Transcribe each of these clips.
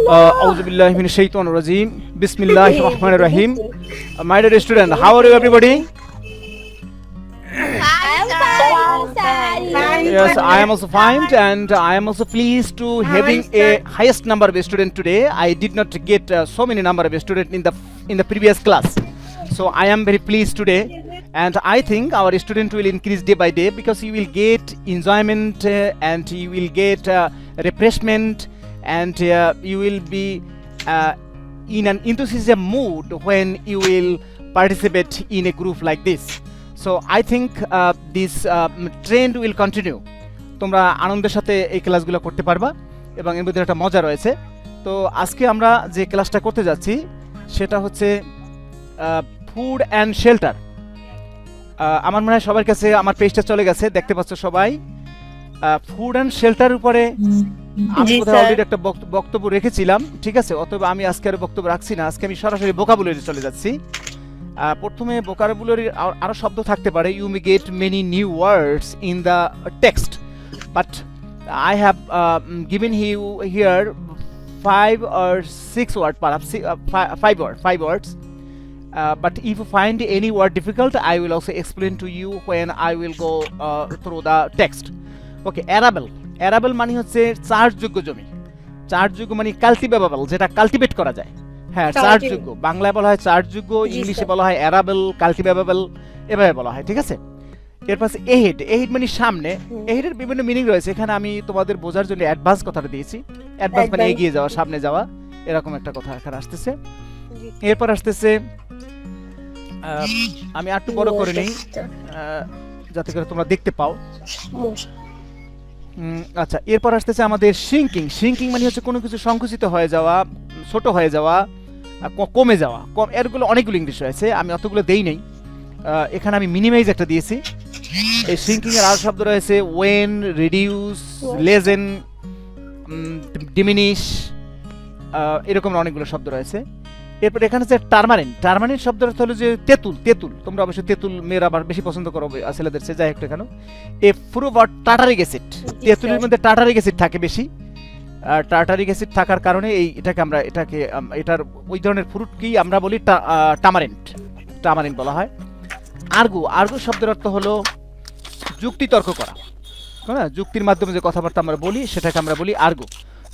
أعوذ بالله من الشيطان الرجيم بسم الله الرحمن الرحيم. My dear student, how are you everybody? Yes, I am also fine and I am also pleased to having a highest number of students today. I did not get so many number of students in the previous class. So I am very pleased today and I think our student will increase day by day because you will get enjoyment and you will get refreshment and you will be in an enthusiasm mood when you will participate in a group like this. So I think this trend will continue. তোমরা আনন্দের সাথে এই ক্লাসগুলো করতে পারবা এবং এর মধ্যে একটা মজা রয়েছে। তো আজকে আমরা যে ক্লাসটা করতে যাচ্ছি সেটা হচ্ছে ফুড অ্যান্ড শেল্টার। আমার মনে হয় সবার কাছে আমার পেজটা চলে গেছে, দেখতে পাচ্ছ সবাই। ফুড অ্যান্ড শেল্টার উপরে আমি কোথাও অলরেডি একটা বক্তব্য রেখেছিলাম, ঠিক আছে? অতএব আমি আজকে আর বক্তব্য রাখছি না, আজকে আমি সরাসরি ভোকাবুলারি চলে যাচ্ছি। প্রথমে ভোকাবুলারির আরো শব্দ থাকতে পারে, you may get many new words in the text, but I have given you here 5 or 6 words, perhaps 5 words. But if you find any word difficult, I will also explain to you when I will go through the text. Okay, arable. Arable মানে হচ্ছে চাষযোগ্য জমি। চাষযোগ্য মানে cultivable, যেটা cultivate করা যায়। হ্যাঁ, চাষযোগ্য বাংলায় বলা হয় চাষযোগ্য, ইংলিশে বলা হয় অ্যারাবল, কাল্টিভেবল, এভাবে বলা হয়, ঠিক আছে? এরপর আছে এহেড। এহেড মানে সামনে। এহেডের বিভিন্ন মিনিং রয়েছে, এখানে আমি তোমাদের বোঝার জন্য অ্যাডভান্স কথাটা দিয়েছি। অ্যাডভান্স মানে এগিয়ে যাওয়া, সামনে যাওয়া, এরকম একটা কথা এখানে আসতেছে। এরপর আসতেছে, আমি একটু বড় করে নেই যাতে করে তোমরা দেখতে পাও। আচ্ছা, এরপর আসতেছে আমাদের সিঙ্কিং। সিঙ্কিং মানে হচ্ছে কোনো কিছু সংকুচিত হয়ে যাওয়া, ছোট হয়ে যাওয়া, কমে যাওয়া। এরগুলো অনেকগুলো ইংলিশ রয়েছে, আমি অতগুলো দেই নেই, এখানে আমি মিনিমাইজ একটা দিয়েছি। এই সিঙ্কিং এর আর শব্দ রয়েছে ওয়েন, রিডিউস, লেজেন, ডিমিনিশ, এরকম অনেকগুলো শব্দ রয়েছে। এরপর এখানে হচ্ছে টারমারিন। টারমারিন শব্দের অর্থ হলো যে তেঁতুল। তেঁতুল তোমরা অবশ্যই তেঁতুল মেয়েরা আবার বেশি পছন্দ করো ছেলেদের চেয়ে, যাই একটু এখানে এ প্রুভ অর টার্টারিক অ্যাসিড। তেঁতুলের মধ্যে টার্টারিক অ্যাসিড থাকে বেশি, টার্টারিক অ্যাসিড থাকার কারণে এটার ওই ধরনের ফ্রুটকেই আমরা বলি টামারিন্ট, টামারিন্ট বলা হয়। আর্গু। আর্গু শব্দের অর্থ হলো যুক্তিতর্ক করা, হ্যাঁ, যুক্তির মাধ্যমে যে কথাবার্তা আমরা বলি সেটাকে আমরা বলি আর্গু।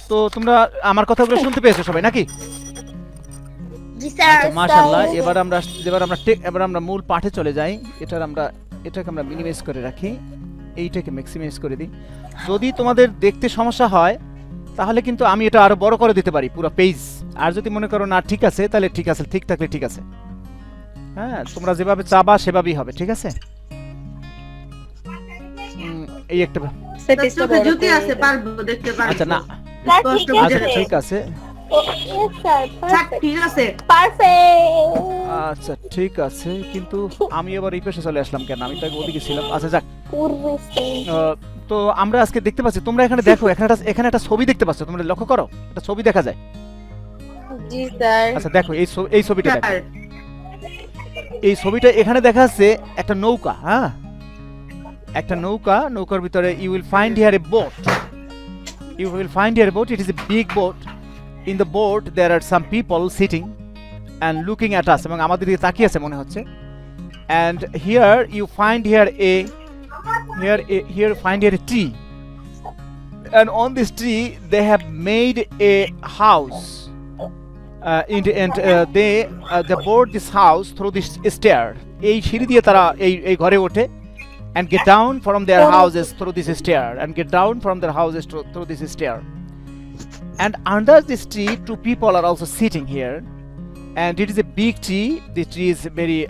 তো তোমরা আমার কথাগুলো শুনতে পেয়েছো সবাই নাকি? মাশাআল্লাহ। এবার আমরা মূল পাঠে চলে যাই। এটাকে আমরা মিনিমাইজ করে রাখি, এইটাকে ম্যাক্সিমাইজ করে দিই। যদি তোমাদের দেখতে সমস্যা হয় তাহলে কিন্তু আমি এটা আরো বড় করে দিতে পারি পুরো পেজ। আর যদি মনে করো না ঠিক আছে তাহলে ঠিক আছে, ঠিক থাকলে ঠিক আছে। হ্যাঁ, তোমরা যেভাবে চাবা সেভাবেই হবে, ঠিক আছে? এই একটা যদি আছে পারবো দেখতে পারবো। আচ্ছা, না আচ্ছা ঠিক আছে, আচ্ছা ঠিক আছে, কিন্তু আমি এবার এই পাশে চলে আসলাম কেন? আমি তো ওদিকে ছিলাম। আচ্ছা যাক, তো আমরা আজকে দেখতে পাচ্ছি, তোমরা এখানে দেখো, এখানে একটা ছবি দেখতে পাচ্ছ, তোমরা লক্ষ্য করো, একটা ছবি দেখা যায়। জি স্যার। আচ্ছা দেখো, এই ছবিটা দেখো। এই ছবিটা এখানে দেখা যাচ্ছে একটা নৌকা। হ্যাঁ, একটা নৌকা, নৌকার ভিতরে you will find here a boat. You will find here a boat, it is a big boat. In the boat there are some people sitting and looking at us, এবং আমাদের দিকে তাকিয়ে আছে মনে হচ্ছে। And here you find here a tree, and on this tree they have made a house, they board this house through this stair. এই সিঁড়ি দিয়ে তারা এই ঘরে ওঠে, and get down from their houses through this stair, through this stair. And under this tree, 2 people are also sitting here, and it is a big tree. The tree is very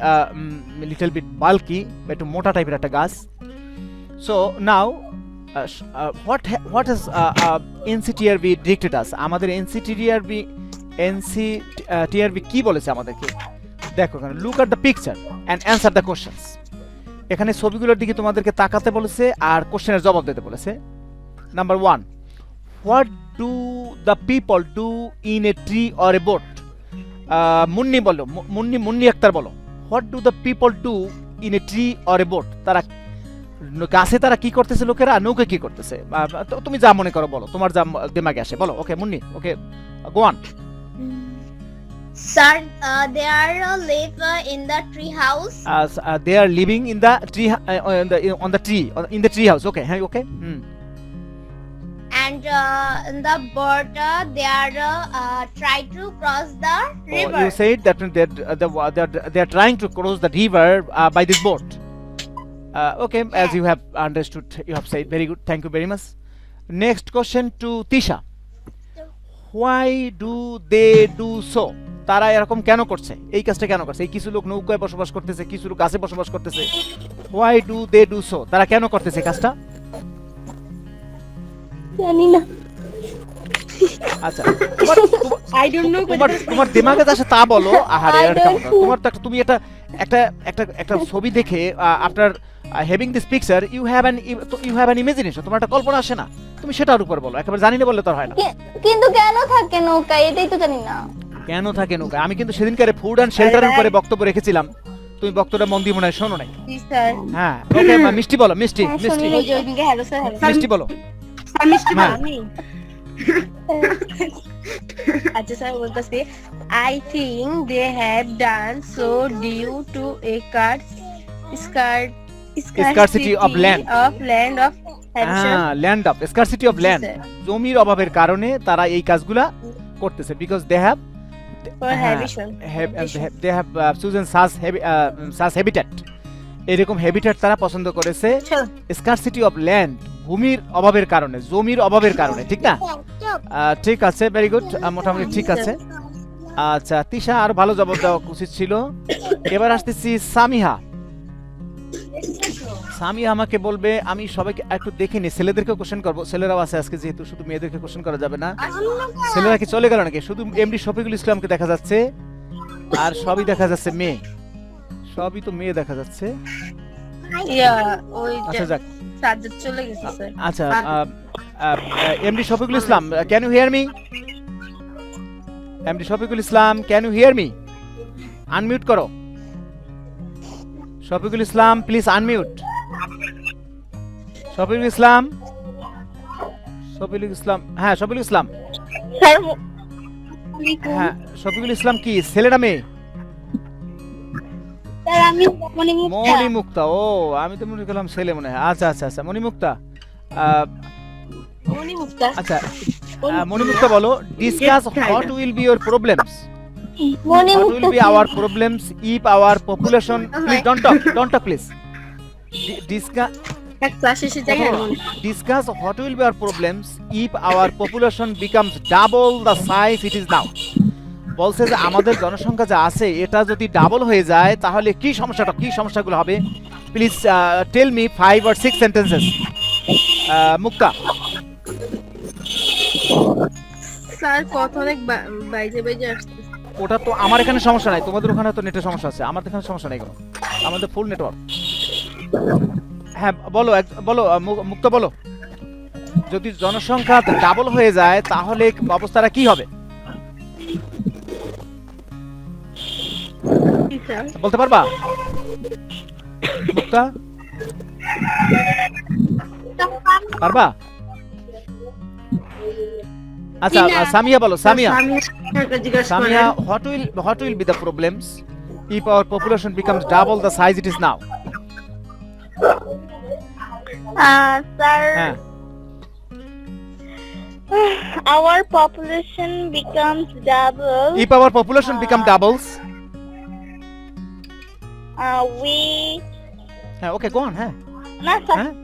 little bit bulky, but mota type of gas. So now, what has NCTRB directed us? আমাদের NCTRB কি বলেছে আমাদেরকে? দেখো এখানে, look at the picture and answer the questions. এখানে ছবিগুলোর দিকে তোমাদেরকে তাকাতে বলেছে আর কোশ্চেনের জবাব দিতে বলেছে। Number 1, what do the people do in a tree or a boat? Munni বলো, মুন্নি আক্তার বলো, what do the people do in a tree or a boat? তারা গাছে তারা কি করতেছে, লোকেরা নৌকা কি করতেছে? তুমি যা মনে করো বলো, তোমার যা দিমাগে আসে বলো। ওকে মুন্নি, ওকে Go on. Sir, they are live in the tree house. They are living in the tree, in the tree house. Okay, okay. And the bird, they are try to cross the river. You said that they are trying to cross the river by this boat. Okay, as you have understood, you have said very good. Thank you very much. Next question to Tisha. Why do they do so? তারা এরকম কেন করছে, এই কাজটা কেন করছে? এই কিছু লোক নৌকায় বসবাস করতেছে, কিছু লোক গাছে বসবাস করতেছে। Why do they do so? তারা কেন করতেছে এই কাজটা? জানি না। আচ্ছা, I don't know. তোমার দিমাগে যা আসে তা বলো। আহারে, এটা কেমন? তোমার তো তুমি একটা ছবি দেখে আপনার having this picture you have an imagination, তোমার একটা কল্পনা আসে না, তুমি সেটার উপর বলো। একেবারে জানি না বললে তো হয় না। কিন্তু কেন থাকে নৌকা, এটাই তো জানি না। কেন থাকে নৌকা? আমি কিন্তু সেদিনকারে ফুড অ্যান্ড শেল্টারের উপরে বক্তব্য রেখেছিলাম, তুমি বক্তব্যটা মন দিয়ে মনে হয় শোনো নাই। জি স্যার। হ্যাঁ, ওকে, মিষ্টি বলো, মিষ্টি মিষ্টি হ্যালো স্যার, মিষ্টি বলো। মিষ্টি হ্যাঁ। আমি আচ্ছা স্যার বলতেছি, I think they have done so due to a Scarcity of land. of habitation. Land of scarcity of land, জমির অভাবের কারণে তারা এই কাজগুলা করতেছে, because they have For habitation. they have chosen such habitat, এরকম হ্যাবিটেট তারা পছন্দ করেছে scarcity of land, ভূমির অভাবের কারণে, জমির অভাবের কারণে, ঠিক না? ঠিক আছে, ভেরি গুড, মোটামুটি ঠিক আছে। আচ্ছা, তিশা আর ভালো জবাব দেওয়া উচিত ছিল। এবার আসতেছি সামিহা। সামিহা আমাকে বলবে, আমি সবাইকে একটু দেখিনি, ছেলেদেরকে কোশ্চেন করব, ছেলেরাও আছে আজকে, যেহেতু শুধু মেয়েদেরকে কোশ্চেন করা যাবে না। ছেলেরা কি চলে গেল নাকি? শুধু এমডি শফিকুল ইসলামকে দেখা যাচ্ছে, আর সবই দেখা যাচ্ছে মেয়ে, সবই তো মেয়ে দেখা যাচ্ছে। আচ্ছা, যাক, সাজ্জাদ চলে গেছে স্যার। আচ্ছা, MD Shafiqul Islam, can you hear me? MD Shafiqul Islam, can you hear me? Unmute করো শফিকুল ইসলাম, প্লিজ আনমিউট। শফিকুল ইসলাম, শফিকুল ইসলাম, হ্যাঁ শফিকুল ইসলাম, হ্যাঁ শফিকুল ইসলাম কি ছেলে না মেয়ে? স্যার আমি মণিমুক্তা। ও, আমি তো মনে করলাম ছেলে মনে হয়। আচ্ছা আচ্ছা আচ্ছা, মণিমুক্তা, আচ্ছা মণিমুক্তা বলো, discuss what will be your problems. What will be our problems if our population, please don't talk please. Discuss what will be our problems if our population becomes double the size it is now. বলছে যে আমাদের জনসংখ্যা যা আছে এটা যদি double হয়ে যায় তাহলে কি সমস্যাগুলো হবে? Please tell me 5 or 6 sentences. Mukta. Sir কত অনেক বাইজে আসছে। ওটা তো আমার এখানে সমস্যা নাই, তোমাদের ওখানে তো নেটের সমস্যা আছে, আমাদের এখানে সমস্যা নাই কোনো, আমাদের ফুল নেটওয়ার্ক। হ্যাঁ বলো, বলো মুক্তা বলো, যদি জনসংখ্যা ডাবল হয়ে যায় তাহলে অবস্থাটা কি হবে বলতে পারবা মুক্তা? পারবা? আচ্ছা, সামিয়া বলো, Samia, what will be the problems if our population becomes double the size it is now? Sir, হ্যাঁ, our population becomes double. if our population become doubles, We হ্যাঁ, ওকে, go on, হ্যাঁ, না স্যার হ্যাঁ,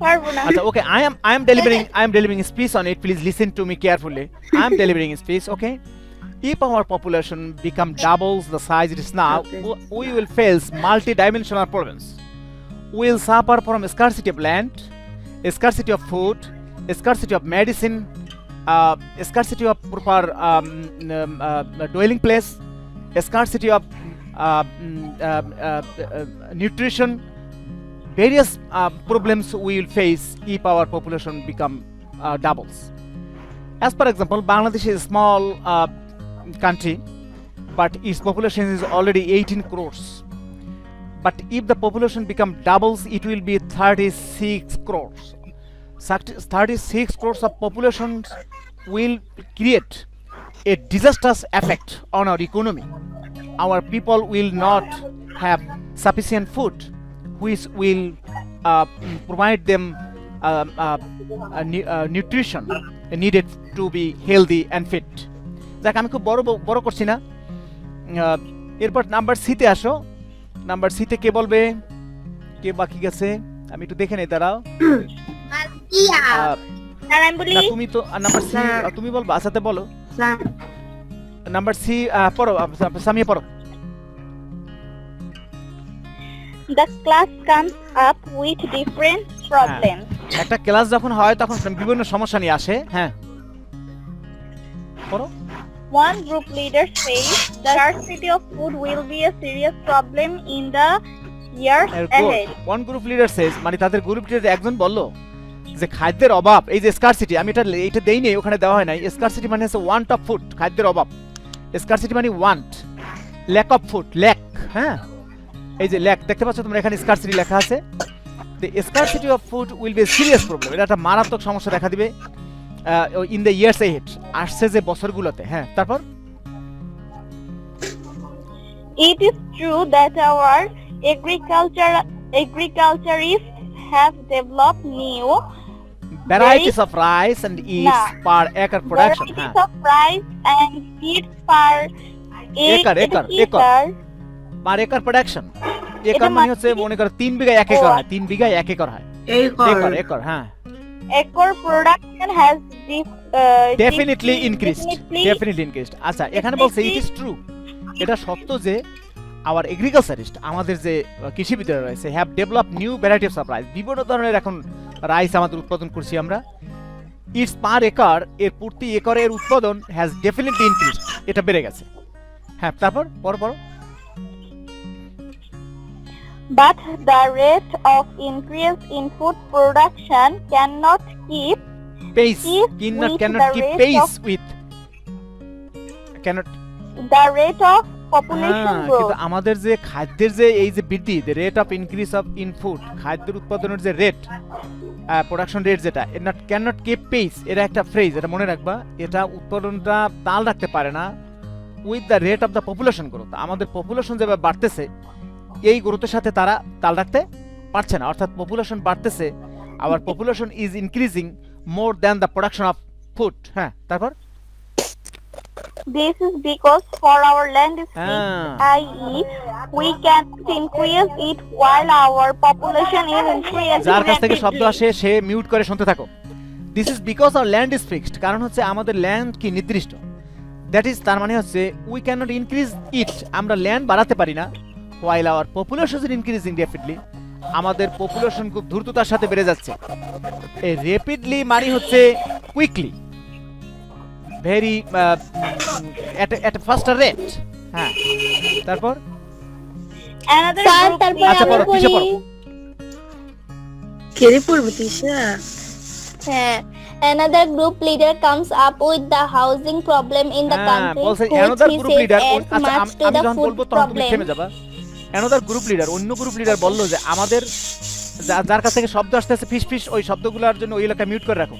পারবো না। আচ্ছা, okay, I am delivering a speech on it, please listen to me carefully. I am delivering a speech, okay? If our population become doubles the size it is now, we will face multi-dimensional problems. We will suffer from scarcity of land, scarcity of food, scarcity of medicine, scarcity of proper dwelling place, scarcity of nutrition, various problems we will face if our population become doubles. As per example, Bangladesh is a small country, but its population is already 18 crores. But if the population become doubles, it will be 36 crores. 36 crores of population will create a disastrous effect on our economy. Our people will not have sufficient food, which will provide them nutrition needed to be healthy and fit. যাক আমি খুব বড় করছি না। এরপর number সিতে আসো। Number সিতে কে বলবে, কে বাকি গেছে? আমি একটু দেখে নেই, দাঁড়াও। স্যার আমি বলি। না, তুমি তো নাম্বার সি তুমি বলবা। আচ্ছা বলো স্যার নাম্বার সি পড়ো, সামিয়া পড়ো। The class comes up with different problems. একটা ক্লাস যখন হয় তখন বিভিন্ন সমস্যা নিয়ে আসে। হ্যাঁ পড়ো। One group leader says the scarcity of food will be a serious problem in the years ahead. One group leader says, মানে তাদের গ্রুপ লিডার একজন বলল যে খাদ্যের অভাব, এই যে স্কারসিটি, আমি এটা দেই নাই, ওখানে দেওয়া হয় নাই। স্কারসিটি মানে হচ্ছে ওয়ান্ট অফ ফুড, খাদ্যের অভাব। স্কারসিটি মানে want, lack of food, lack. হ্যাঁ এই যে ল্যাক দেখতে পাচ্ছ তোমরা, এখানে স্কারসিটি লেখা আছে। The scarcity of food will be serious problem, এটা একটা মারাত্মক সমস্যা দেখা দিবে ইন দ্য ইয়ার্স এহেড, আসছে যে বছরগুলোতে। হ্যাঁ তারপর It is true that our agriculturists have developed new varieties of rice and eats per acre production. varieties of rice and seeds per Acre. Per acre production. Acre মানে হচ্ছে মনে করো 3 বিঘা 1 acre হয়, 3 বিঘা 1 একর হয়। একর হ্যাঁ। Acre production has definitely increased. আচ্ছা এখানে বলছে it is true, এটা সত্য যে our agriculturist, আমাদের যে কৃষিবিদরা রয়েছে, have developed new varieties of rice, বিভিন্ন ধরনের এখন রাইস আমাদের উৎপাদন করছি আমরা। Its per acre, এর প্রতি একরের উৎপাদন has definitely increased, এটা বেড়ে গেছে। হ্যাঁ তারপর পর but the rate of increase in food production cannot keep pace, cannot keep pace with the rate of population growth. কিন্তু আমাদের যে খাদ্যের যে এই যে বৃদ্ধি, the rate of increase of in food, খাদ্যের উৎপাদনের যে রেট, প্রোডাকশন রেট যেটা, cannot keep pace, এটা একটা ফ্রেজ, এটা মনে রাখবা। এটা উৎপাদনটা তাল রাখতে পারে না with the rate of the population growth, আমাদের পপুলেশন যেভাবে বাড়তেছে এই গ্রোথের সাথে তারা তাল রাখতে পারছে না। অর্থাৎ পপুলেশন বাড়তেছে, our population is increasing more than the production of food. হ্যাঁ তারপর This is because for our land is fixed, i.e. we cannot increase it while our population is increasing. যার কাছ থেকে শব্দ আসে সে মিউট করে শুনতে থাকো। This is because our land is fixed, কারণ হচ্ছে আমাদের ল্যান্ড কি নির্দিষ্ট। দ্যাট ইজ, তার মানে হচ্ছে উই ক্যানট ইনক্রিজ ইট, আমরা ল্যান্ড বাড়াতে পারি না। while our population is increasing rapidly, আমাদের পপুলেশন খুব দ্রুততার সাথে বেড়ে যাচ্ছে। এই র্যাপিডলি মানে হচ্ছে quickly, very at a faster rate. হ্যাঁ তারপর Another স্যার group তারপর আচ্ছা, আমি পড়ো, কিসে বলি। পড়ো? কেড়ে পড়বে তিশা। হ্যাঁ, another group leader comes up with the housing problem in the country, বলছে which another he group says leader, adds আচ্ছা much to আমি the যখন food বলবো তখন তুমি problem. থেমে যাবা। another group leader, অন্য গ্রুপ লিডার বলল যে আমাদের যার কাছ থেকে শব্দ আসতেছে ফিস ফিস, ওই শব্দগুলোর জন্য ওই এলাকা মিউট করে রাখো।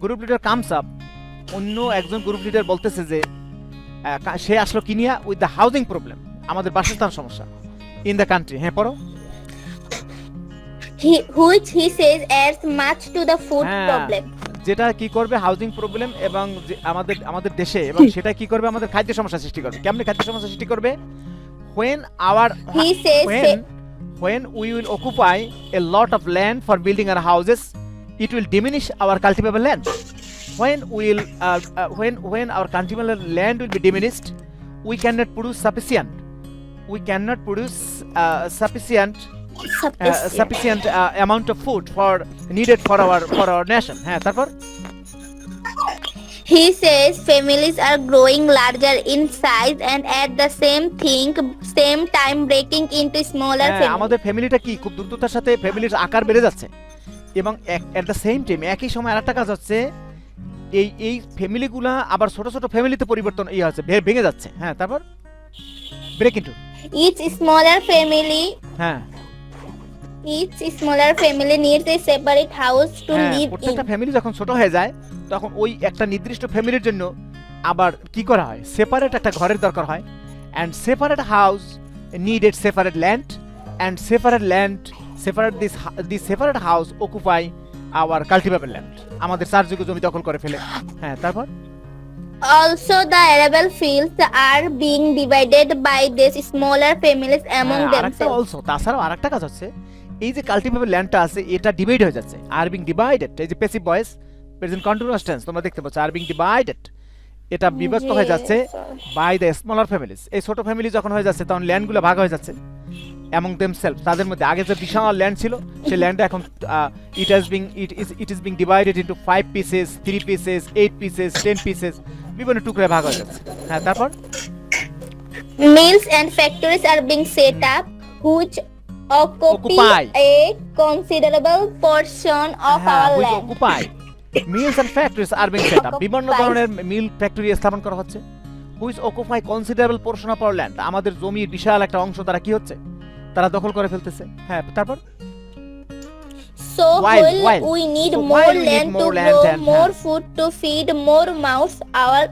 গ্রুপ লিডার কামস আপ, অন্য একজন গ্রুপ লিডার বলতেছে যে সে আসলো কি নিয়ে, উইথ দ্য হাউজিং প্রবলেম, আমাদের বাসস্থান সমস্যা ইন দ্য কান্ট্রি। হ্যাঁ পড়ো। Which he says adds much to the food হ্যাঁ, problem. যেটা কি করবে হাউজিং প্রবলেম এবং আমাদের দেশে, এবং সেটা কি করবে আমাদের খাদ্য সমস্যা সৃষ্টি করবে। কেমনে খাদ্য সমস্যা সৃষ্টি করবে? He says when we will occupy a lot of land for building our houses, it will diminish our cultivable land. When our cultivable land will be diminished, we cannot produce sufficient amount of food needed for our nation. হ্যাঁ তারপর He says families are growing larger in size and at the same time breaking into smaller families. আমাদের ফ্যামিলিটা কি খুব দ্রুততার সাথে ফ্যামিলির আকার বেড়ে যাচ্ছে, এবং এট দ্য সেম টাইম একই সময় আরেকটা কাজ হচ্ছে, এই ফ্যামিলিগুলা আবার ছোট ছোট ফ্যামিলিতে পরিবর্তন হচ্ছে, ভেঙে যাচ্ছে। হ্যাঁ তারপর break into Each smaller family হ্যাঁ needs a separate house to live in. প্রত্যেকটা ফ্যামিলি যখন ছোট হয়ে যায় তখন ওই একটা নির্দিষ্ট ফ্যামিলির জন্য আবার কি করা হয়, সেপারেট একটা ঘরের দরকার হয়, and separate house needed separate land, and separate land separate this separate house occupy our cultivable land, আমাদের চারযোগ্য জমি দখল করে ফেলে। হ্যাঁ, তারপর Also, the arable fields are being divided by these smaller families among আরেকটা themselves. অলসো, তাছাড়াও আরেকটা কাজ হচ্ছে, এই যে কাল্টিভেবল ল্যান্ডটা আছে এটা ডিভাইড হয়ে যাচ্ছে, আর বিং ডিভাইডেড, এই যে passive voice present continuous tense তোমরা দেখতে পাচ্ছ, আর বিং ডিভাইডেড, এটা বিভক্ত হয়ে যাচ্ছে বাই দ্য স্মলার ফ্যামিলিজ। এই ছোট ফ্যামিলি যখন হয়ে যাচ্ছে তখন ল্যান্ডগুলো ভাগ হয়ে যাচ্ছে among themselves, তাদের মধ্যে। আগে যে বিশাল ল্যান্ড ছিল সেই ল্যান্ডটা এখন it is being divided into 5 pieces, 3 pieces, 8 pieces, 10 pieces, বিভিন্ন টুকরায় ভাগ হয়ে যাচ্ছে। হ্যাঁ, তারপর Mills and factories are being set up, which occupy a considerable portion of our which land. occupy mills and factories are being set up, বিভিন্ন ধরনের mill factory স্থাপন করা হচ্ছে, which occupy considerable portion of our land, আমাদের জমির বিশাল একটা অংশ তারা কি হচ্ছে, তারা দখল করে ফেলতেছে। হ্যাঁ, তারপর So While we need So more while we need land more to land grow and- more food to feed more mouths, our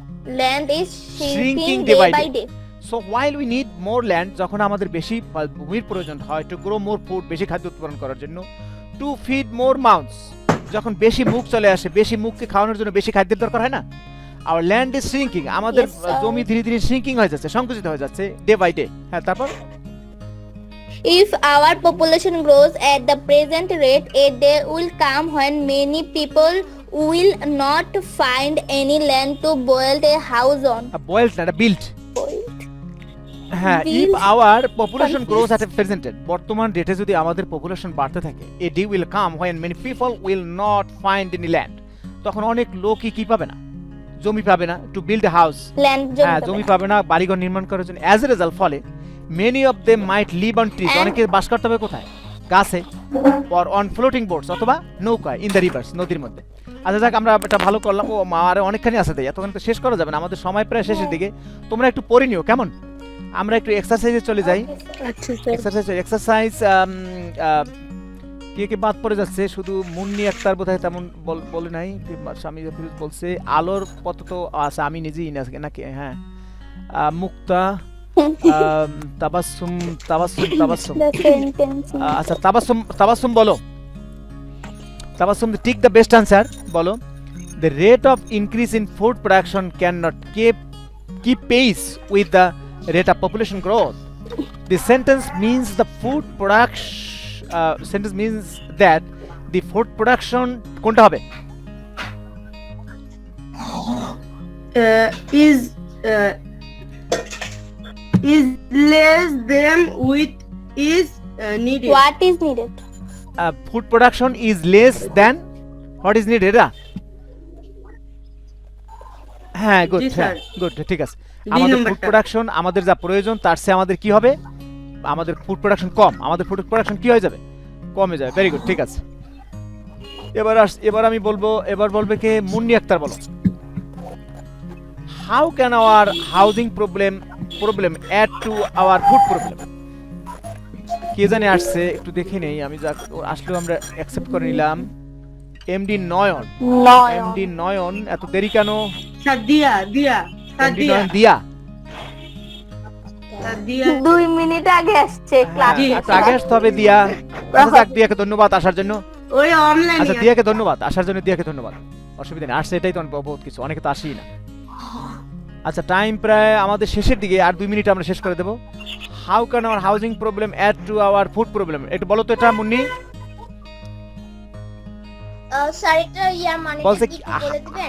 land is shrinking day day by by day. day. So while we need more land, যখন আমাদের বেশি ভূমির প্রয়োজন হয় to grow more food, বেশি খাদ্য উৎপাদন করার জন্য, টু ফিড মোর মাউথস, যখন বেশি মুখ চলে আসে, বেশি মুখকে খাওয়ানোর জন্য বেশি খাদ্যের দরকার হয় না, আওয়ার ল্যান্ড ইজ শ্রিঙ্কিং, আমাদের Yes, sir. জমি ধীরে ধীরে শ্রিঙ্কিং হয়ে যাচ্ছে, সংকুচিত হয়ে যাচ্ছে ডে বাই ডে। হ্যাঁ, তারপর If our population grows at the present rate, a day will come when many people will not find any land to build a house on. Boiled না, বিল্ড। হ্যাঁ, Build. If our population grows at a present rate, বর্তমান রেটে যদি আমাদের population বাড়তে থাকে, a day will come when many people will not find any land, তখন অনেক লোকই কি পাবে না, জমি পাবে না, to build a house, Land হ্যাঁ জমি পাবে না বাড়িঘর নির্মাণ করার জন্য। অ্যাজ এ রেজাল্ট, ফলে many of them might live on trees, And- অনেকে বাস করতে হবে কোথায়, গাছে, অর অন ফ্লোটিং বোটস, অথবা নৌকায়, ইন দ্য রিভার্স, নদীর মধ্যে। আচ্ছা যাক, আমরা এটা ভালো করলাম। ও মা, আরে অনেকখানি আছে, দেয় এতখানি তো শেষ করা যাবে না, আমাদের সময় প্রায় শেষের দিকে, তোমরা একটু পড়ে নিও কেমন। আমরা একটু এক্সারসাইজে চলে যাই। আচ্ছা স্যার। এক্সারসাইজ কে কে বাদ পড়ে যাচ্ছে, শুধু মুন্নি আক্তার বোধহয় তেমন বলে নাই, স্বামী জাফিরুজ বলছে, আলোর পথ তো আছে, আমি নিজেই নাকি, হ্যাঁ, মুক্তা, তাবাসসুম তাবাসসুম তাবাসসুম, The sentence. আচ্ছা তাবাসসুম বলো, Tabassum tick the best answer বলো। The rate of increase in food production cannot keep pace with the rate of population growth. The sentence means that the food production কোনটা হবে? Is less than with is needed. What is needed? Food production is less than what is needed, হ্যাঁ good, জি, হ্যাঁ sir. Good, ঠিক আছে। দুই আমাদের food নম্বরটা। Production, আমাদের যা প্রয়োজন তার চেয়ে আমাদের কি হবে, আমাদের ফুড প্রোডাকশন কম, আমাদের ফুড প্রোডাকশন কি হয়ে যাবে, কমে যাবে। ভেরি গুড, ঠিক আছে। এবার আমি বলবো, এবার বলবে কে, মুন্নি আক্তার বলো। How can our housing problem add to our food problem? কে জানে আসছে, একটু দেখে নেই আমি, যা আসলেও আমরা অ্যাকসেপ্ট করে নিলাম। এমডি নয়ন, এমডি নয়ন, এত দেরি কেন? স্যার দিয়া স্যার এমডি নয়ন দিয়া, স্যার দিয়া 2 মিনিট আগে আসছে ক্লাস। জি, একটু আগে আসতে হবে দিয়া। আচ্ছা যাক, দিয়াকে ধন্যবাদ আসার জন্য। ওই অনলাইনে। আচ্ছা দিয়াকে ধন্যবাদ আসার জন্য, দিয়াকে ধন্যবাদ, অসুবিধা নেই, আসছে এটাই তো বহুত কিছু, অনেকে তো আসেই না। আচ্ছা টাইম প্রায় আমাদের শেষের দিকে, আর 2 মিনিট আমরা শেষ করে দেবো। How can our housing problem add to our food problem, একটু বলো তো এটা মুন্নি। স্যার এটা ইয়ার মানে বলছে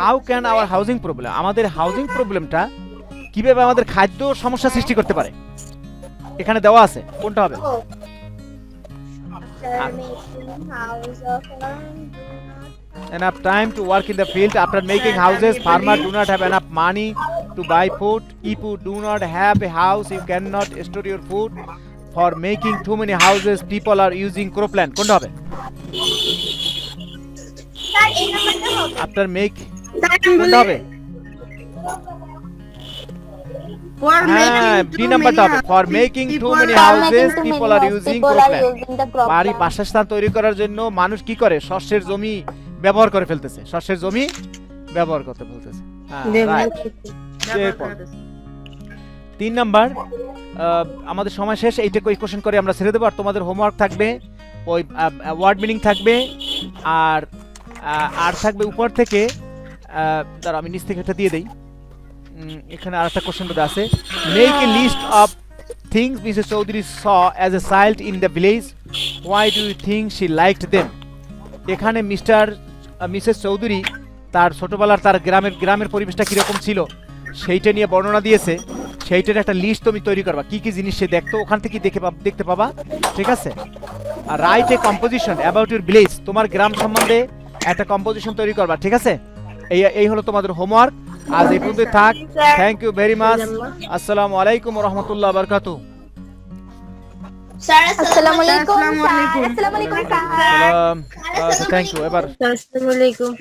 how can our housing problem, আমাদের হাউজিং প্রবলেমটা কিভাবে আমাদের খাদ্য সমস্যা সৃষ্টি করতে পারে, এখানে দেওয়া আছে, কোনটা হবে? Enough time to work in the field. After making houses, farmers do not have enough money to buy food. If you do not have a house, you cannot store your food. For making too many houses, people are using cropland. কোনটা হবে? Sir এই নাম্বারটা হবে। After make sir কোনটা হবে? হ্যাঁ, B নাম্বারটা হবে। For making too many houses, people are using cropland. বাড়ি বাসস্থান তৈরি করার জন্য মানুষ কি করে, শস্যের জমি ব্যবহার করে ফেলতেছে, শস্যের জমি ব্যবহার করতে বলতেছে। হ্যাঁ, ব্যবহার right. করতে। এরপর 3 নাম্বার, আমাদের সময় শেষ, এইটা কোয়েশ্চেন করে আমরা ছেড়ে দেবো। আর তোমাদের হোমওয়ার্ক থাকবে, ওই ওয়ার্ড মিনিং থাকবে, আর থাকবে উপর থেকে, দাঁড়া আমি নিচ থেকে একটা দিয়ে দেই। এখানে আরেকটা কোশ্চেন বোধ আছে, make a list of things Mrs Chowdhury saw as a child in the village, why do you think she liked them. এখানে মিসেস চৌধুরী তার ছোটবেলার তার গ্রামের পরিবেশটা কিরকম ছিল সেইটা নিয়ে বর্ণনা দিয়েছে। সেইটার একটা লিস্ট তুমি তৈরি করবা, কি কি জিনিস সে দেখতো, ওখান থেকে দেখতে পাবা, ঠিক আছে। আর write a composition about your village, তোমার গ্রাম সম্বন্ধে একটা কম্পোজিশন তৈরি করবা, ঠিক আছে। এই হলো তোমাদের হোমওয়ার্ক। আজ এই পর্যন্ত থাক। Thank you very much. আসসালামু আলাইকুম ওয়া রাহমাতুল্লাহি ওয়া বারাকাতুহু। স্যার আসসালামু আলাইকুম। আসসালামু আলাইকুম। আসসালামু আলাইকুম স্যার। Thank you. এবার আসসালামু আলাইকুম।